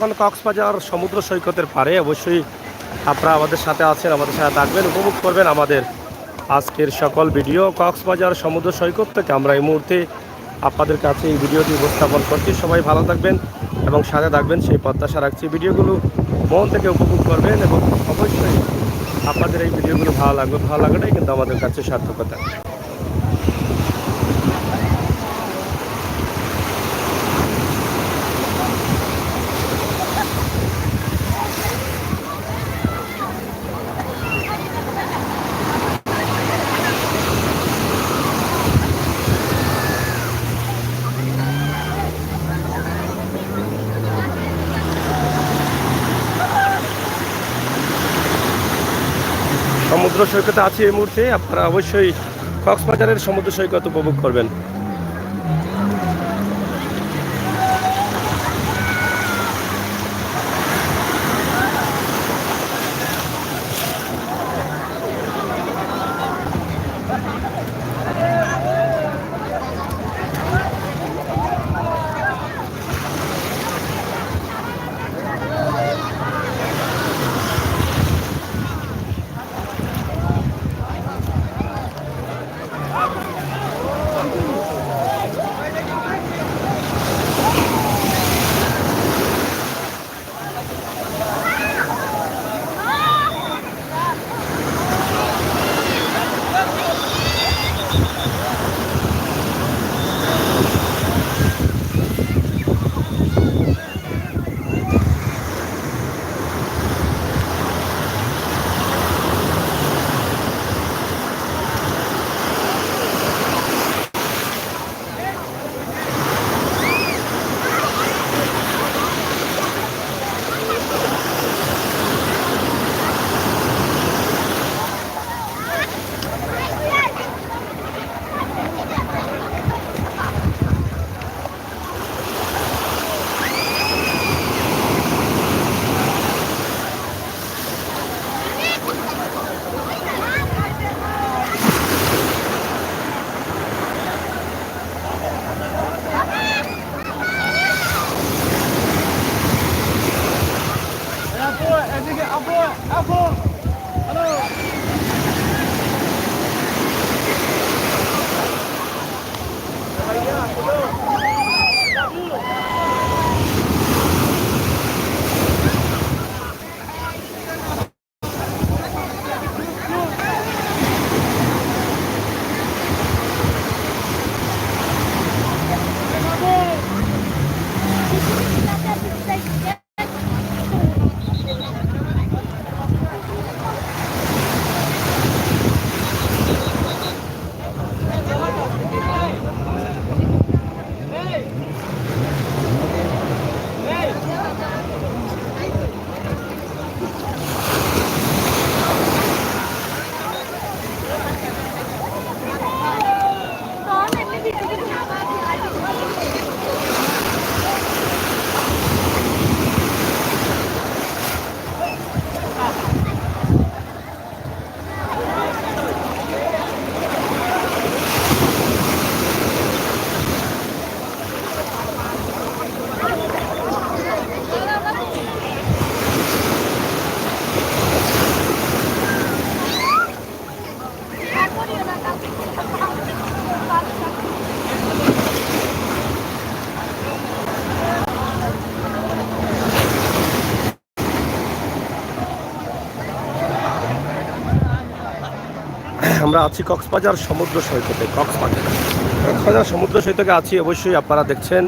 এখন কক্সবাজার সমুদ্র সৈকতের পারে অবশ্যই আপনারা আমাদের সাথে আছেন, আমাদের সাথে থাকবেন, উপভোগ করবেন আমাদের আজকের সকল ভিডিও। কক্সবাজার সমুদ্র সৈকত থেকে আমরা এই মুহূর্তে আপনাদের কাছে এই ভিডিওটি উপস্থাপন করছি। সবাই ভালো থাকবেন এবং সাথে থাকবেন সেই প্রত্যাশা রাখছি। ভিডিওগুলো মন থেকে উপভোগ করবেন এবং অবশ্যই আপনাদের এই ভিডিওগুলো ভালো লাগবে। ভালো লাগাটাই কিন্তু আমাদের কাছে সার্থকতা। সমুদ্র সৈকতে আছি এই মুহূর্তে, আপনারা অবশ্যই কক্সবাজারের সমুদ্র সৈকত উপভোগ করবেন। আমরা আছি কক্সবাজার সমুদ্র সৈকতে। কক্সবাজার সমুদ্র সৈকতে আছি, অবশ্যই আপনারা দেখছেন।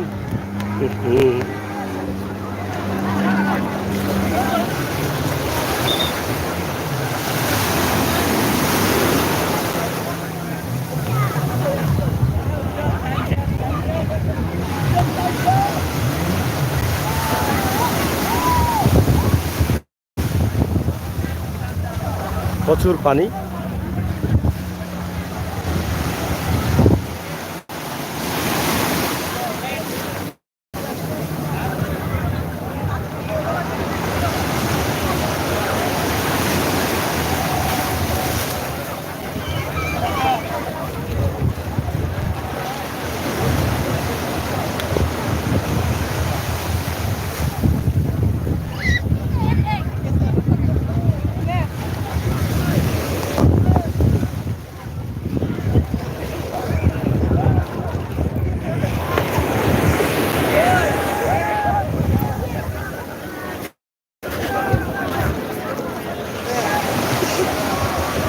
প্রচুর পানি।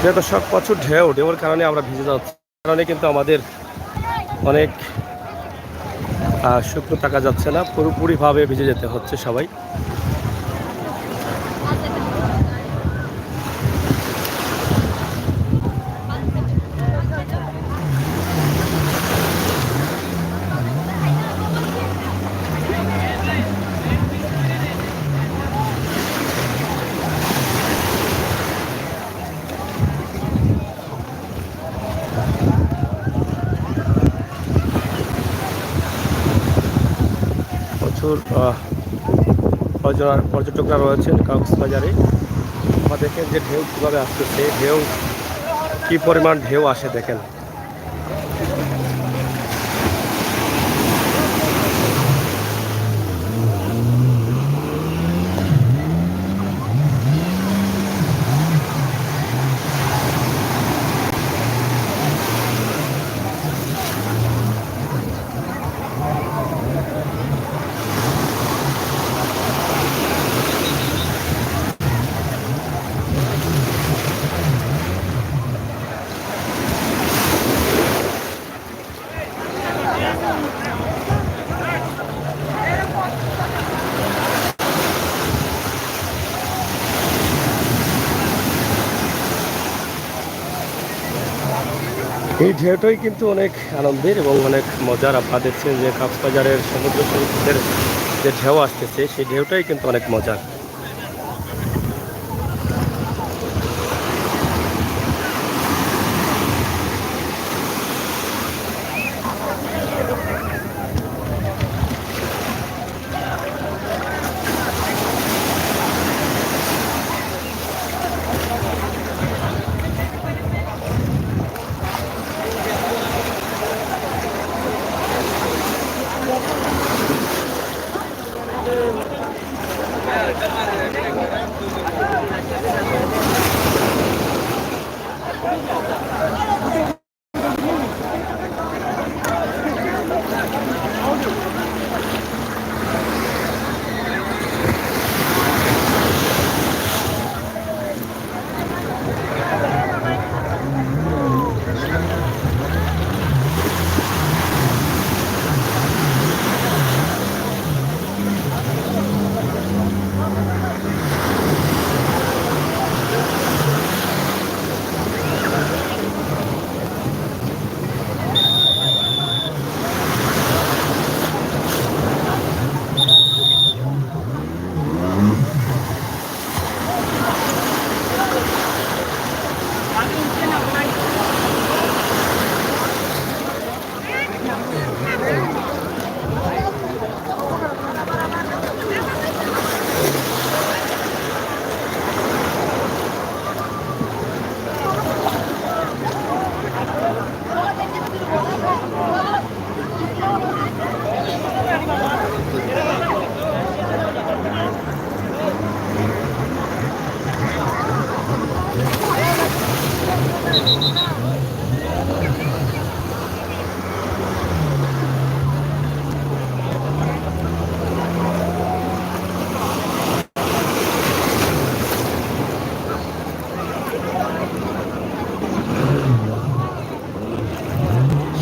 প্রিয় দর্শক, প্রচুর ঢেউর কারণে আমরা ভিজে যাচ্ছি, কারণে কিন্তু আমাদের অনেক শুকনো থাকা যাচ্ছে না, পুরোপুরিভাবে ভিজে যেতে হচ্ছে সবাই। প্রচুর পর্যটকরা রয়েছেন কক্সবাজারে। দেখেন যে ঢেউ কীভাবে আসতেছে, কি পরিমাণ ঢেউ আসে দেখেন। এই ঢেউটাই কিন্তু অনেক আনন্দের এবং অনেক মজার। আপনারা দেখছেন যে কক্সবাজারের সমুদ্র সৈকতের যে ঢেউ আসতেছে, সেই ঢেউটাই কিন্তু অনেক মজার।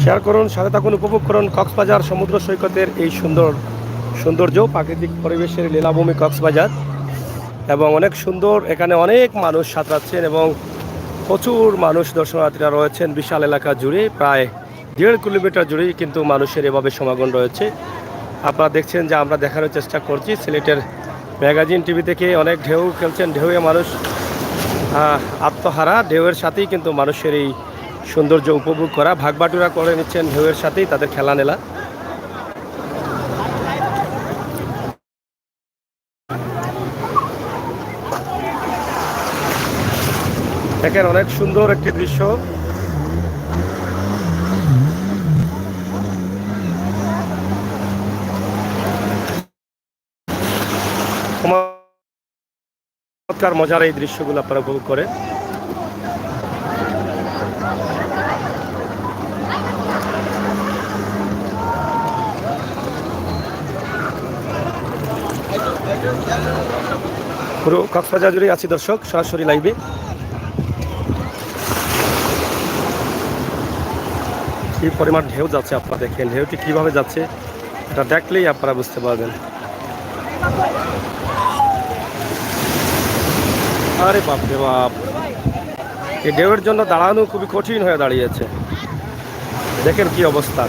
শেয়ার করুন, সাথে থাকুন, উপভোগ করুন কক্সবাজার সমুদ্র সৈকতের এই সৌন্দর্য, প্রাকৃতিক পরিবেশের লীলাভূমি কক্সবাজার। এবং অনেক সুন্দর, এখানে অনেক মানুষ সাঁতরাচ্ছেন এবং প্রচুর মানুষ দর্শনার্থীরা রয়েছেন। বিশাল এলাকা জুড়ে প্রায় 1.5 কিলোমিটার জুড়েই কিন্তু মানুষের এভাবে সমাগম রয়েছে। আপনারা দেখছেন যে আমরা দেখানোর চেষ্টা করছি সিলেটের ম্যাগাজিন টিভি থেকে। অনেক ঢেউ খেলছেন, ঢেউয়ে মানুষ আত্মহারা। ঢেউয়ের সাথেই কিন্তু মানুষের এই সৌন্দর্য উপভোগ করা, ভাগবাটুরা করে নিচ্ছেন ঢেউয়ের সাথেই তাদের খেলানেলা। দেখেন অনেক সুন্দর একটি দৃশ্য। চমৎকার মজার এই দৃশ্যগুলো আপনারা উপভোগ করেন। পুরো কক্সবাজার জুড়ে আছি দর্শক, সরাসরি লাইভে। কি পরিমাণ ঢেউ যাচ্ছে আপনারা দেখেন, ঢেউটি কিভাবে যাচ্ছে এটা দেখলেই আপনারা বুঝতে পারবেন। আরে বাপ রে বাপ, এই ঢেউয়ের জন্য দাঁড়ানো খুবই কঠিন হয়ে দাঁড়িয়েছে। দেখেন কি অবস্থা।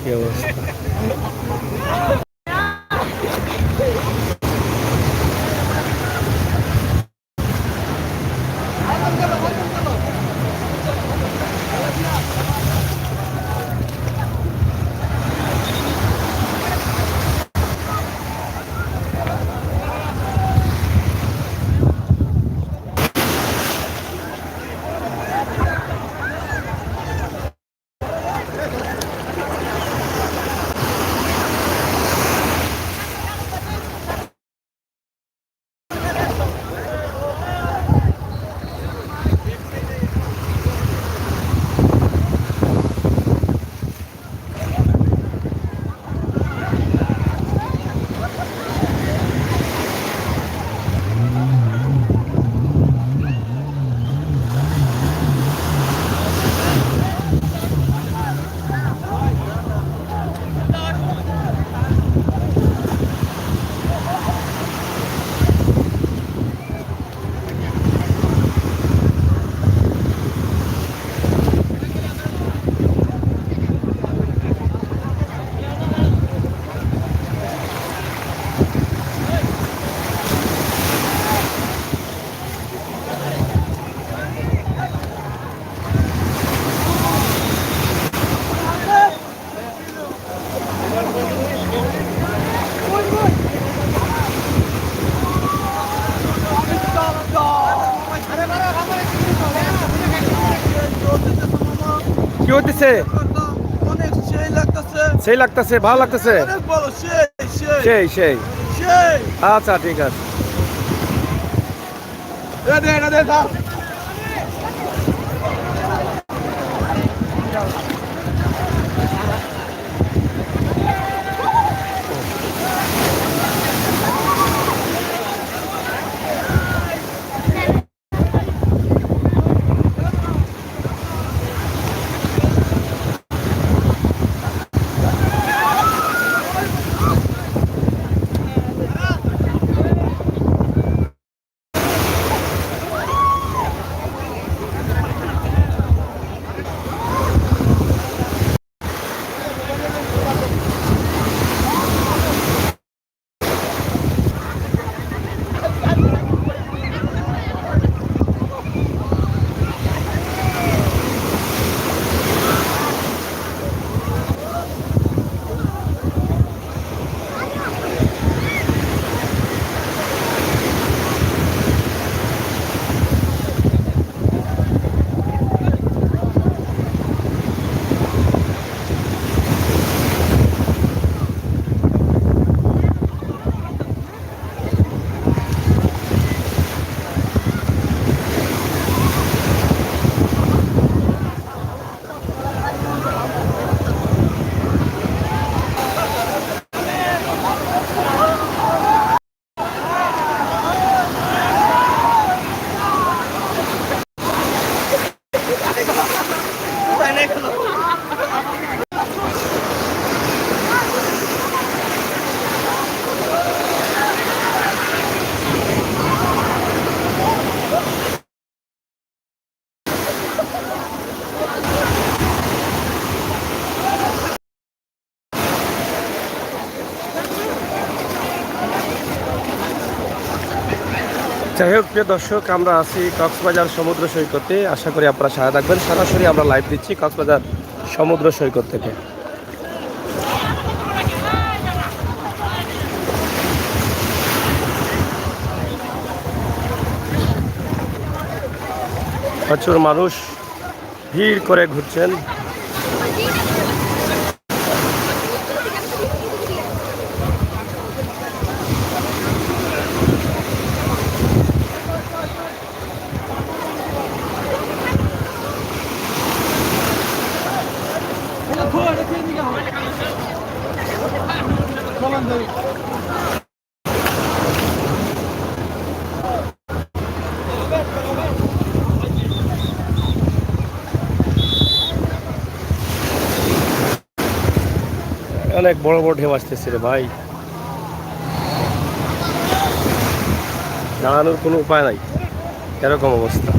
কি অবস্থা। কি হইতেছে? অনেক সেই লাগতেছে, ভালো লাগতেছে। সেই সেই আচ্ছা ঠিক আছে। যাই হোক প্রিয় দর্শক, আমরা আছি কক্সবাজার সমুদ্র সৈকতে। আশা করি আপনারা সাথে থাকবেন। সরাসরি আমরা লাইভ দিচ্ছি কক্সবাজার সমুদ্র সৈকত থেকে। প্রচুর মানুষ ভিড় করে ঘুরছেন। অনেক বড় বড় ঢেউ আসতেছে রে ভাই, দাঁড়ানোর কোনো উপায় নাই, এরকম অবস্থা।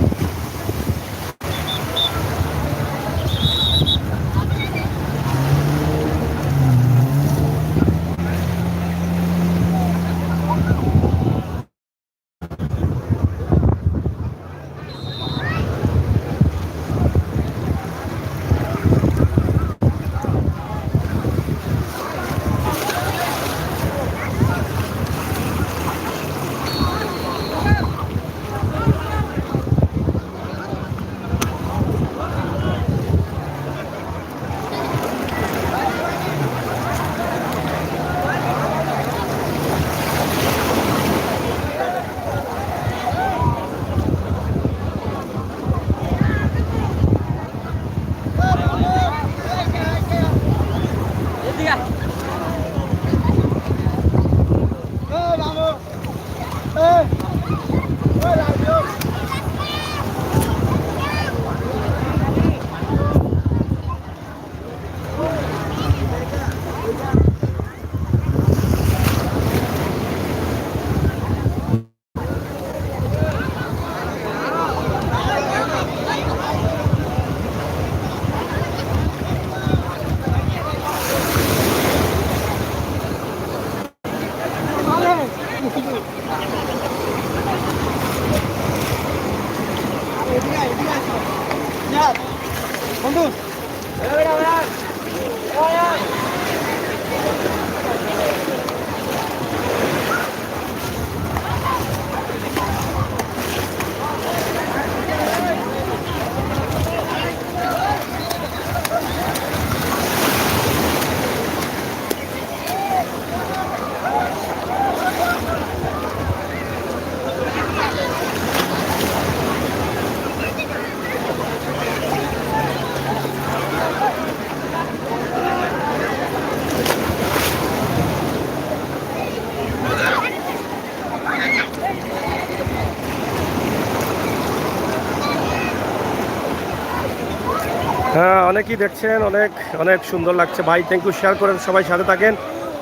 হ্যাঁ, অনেকেই দেখছেন, অনেক অনেক সুন্দর লাগছে ভাই। থ্যাংক ইউ, শেয়ার করেন, সবাই সাথে থাকেন।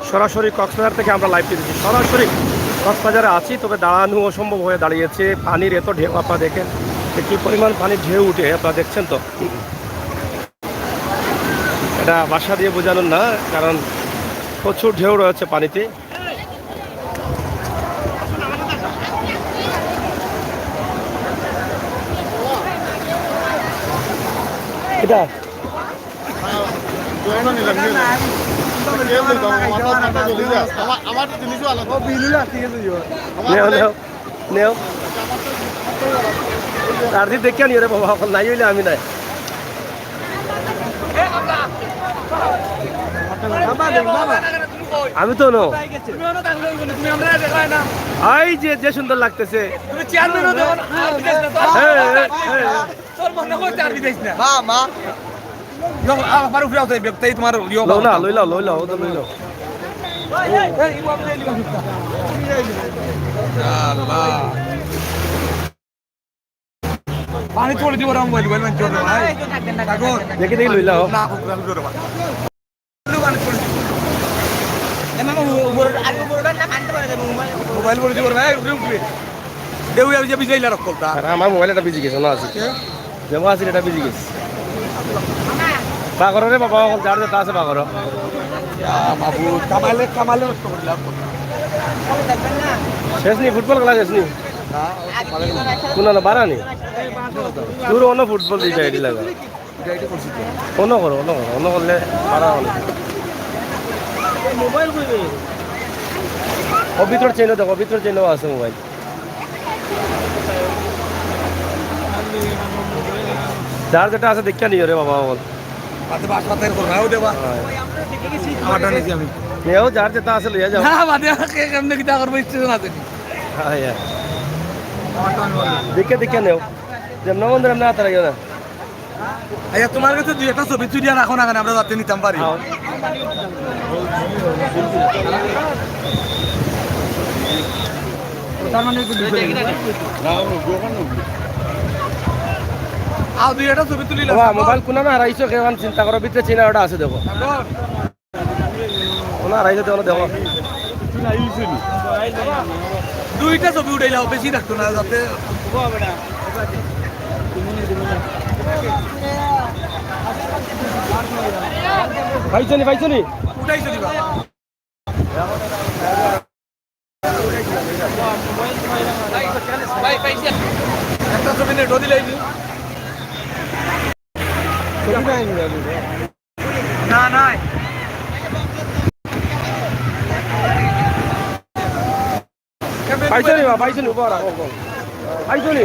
সরাসরি কক্সবাজার থেকে আমরা লাইভ দিচ্ছি, সরাসরি কক্সবাজারে আছি, তবে দাঁড়ানো অসম্ভব হয়ে দাঁড়িয়েছে। পানির এত ঢেউ আপনারা দেখেন, কি পরিমাণ পানির ঢেউ উঠে, আপনারা দেখছেন তো। এটা বাসা দিয়ে বোঝানোর না, কারণ প্রচুর ঢেউ রয়েছে পানিতে। এটা তার দেখে নিও রে বাবা, এখন নাই হইলে আমি নাই। আমি তো নো, এই যে সুন্দর লাগতেছে। পানি চলে দিব মোবাইল দেখে দেখে লইলাও মোবাইল বলে দিব দেউ যাবি যাইলা রকলটা আমার মোবাইল এটা বিজি গেছে না, আছে যেমন আছে এটা বিজি গেছে। বাগর রে বাবা, যার যেটা আছে বাগর বাবু কামালে কামালে শেষ নি, ফুটবল খেলা শেষ নি। কোনা না বাড়ানি তোর অন্য ফুটবল দিয়েছে এটি লাগা অন্য করো অন্য করলে বাড়া অনেক মোবাইল অভিতর চেনও দেখো অভিতর চেনও আছে মোবাইল যার যেটা আছে দেখা নিও রে বাবা বল নেও যার যেটা আছে লইয়া যাও হ্যাঁ দেখে নেও যেমন বন্ধু এমন হাতে লাগিও না আচ্ছা তোমার কাছে দুই একটা ছবি তুলিয়া রাখো না কেন আমরা যাতে নিতাম পারি দুই একটা ছবি তুলিলে মোবাইল কোনো না হারাইছো কেমন চিন্তা করো ভিতরে চিনা ওটা আছে দেখো কোনো হারাইছো দেখো দেখো দুইটা ছবি উঠাইলাও বেশি রাখতো না যাতে পাইছনি উঠাইছো দিবা একটা ছবি নেটো দিলাই না নাই পাইছনি উপর পাইছনি